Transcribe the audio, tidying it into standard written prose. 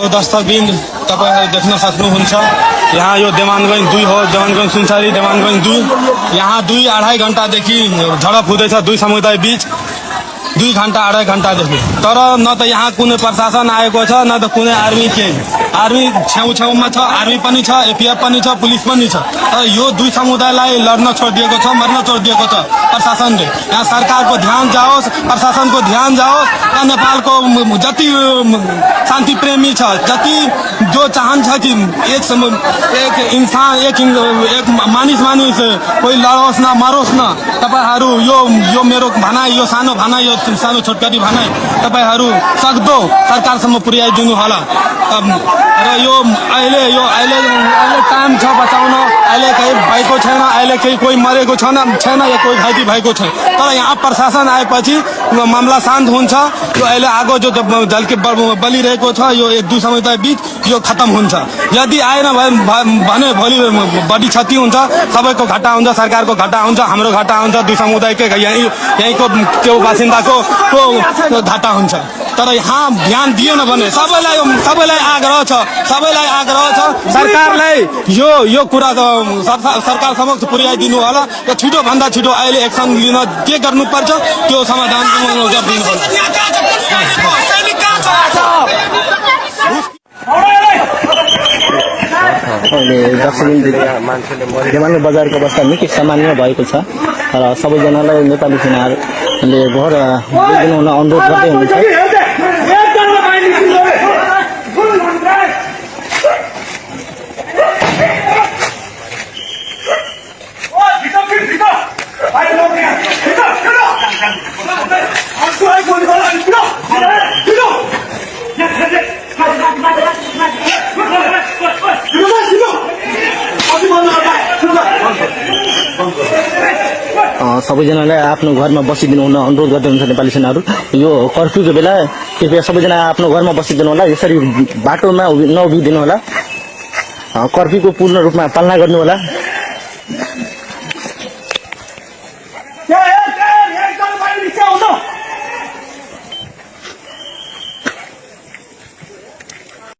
दस्तबिन तपाईहरु देख्न सक्नुहुन्छ। यहाँ यो देवानगञ्ज 2 हो, देवानगञ्ज सुनसरी, देवानगञ्ज 2। यहाँ 2-2.5 घण्टादेखि झडप हुँदैछ दुई समुदाय बीच। 2 घण्टा 2.5 घण्टादेखि। तर न त यहाँ कुनै प्रशासन आएको छ, न त कुनै आर्मी केही। आर्मी छेउछेउमा छ, आर्मी पनि छ, एपीएफ पनि छ, पुलिस पनि छ। तर यो दुई समुदायलाई लड्न छोडिदिएको छ, मर्न छोडिदिएको छ प्रशासनले। यहाँ सरकारको ध्यान जाओस्, प्रशासनको ध्यान जाओस्। यहाँ नेपालको जति शान्ति प्रेमी छ, जति जो चाहन्छ कि एक इंसान एक मानिस कोही लडोस् न मरोस् न। तपाईहरु यो मेरो भनाइ, यो सानो भनाइ, यो सानो छोटकरी भनाइ तपाईहरु सक्दो सरकारसम्म पुर्याइदिनु होला। र यो अहिले टाइम छ बचाउन। अहिले केही भएको छैन, अहिले केही कोही मरेको छैन या कोही घाइते भएको छैन। तर यहाँ प्रशासन आएपछि मामला शान्त हुन्छ। यो अहिले आगो जो झल्के बलिरहेको छ यो एक दुई समुदाय बीच यो खत्म हुन्छ। यदि आएन भने भोलि बढी क्षति हुन्छ, सबैको घाटा हुन्छ, सरकारको घाटा हुन्छ, हाम्रो घाटा हुन्छ, दुई समुदायकै यहीँको त्यो बासिन्दाको घाटा हुन्छ। तर यहाँ ध्यान दिएन भने सबैलाई आग्रह छ सरकारलाई यो कुरा सरकार समक्ष पुर्याइदिनु होला। र छिटो भन्दा छिटो अहिले एक्सन लिन के गर्नुपर्छ त्यो समाधान गरिदिनु होला। देवानगञ्ज बजारको अवस्था निकै सामान्य भएको छ र सबैजनालाई नेपाली सेनाले घर दिनु हुन अनुरोध गर्दै हुनुहुन्छ। सबैजनालाई आफ्नो घरमा बसिदिनु हुन अनुरोध गर्दै हुनुहुन्छ नेपाली सेनाहरू। यो कर्फ्यूको बेला कृपया सबैजना आफ्नो घरमा बसिदिनु होला। यसरी बाटोमा नउभिदिनु होला। कर्फ्यूको पूर्ण रूपमा पालना गर्नु होला।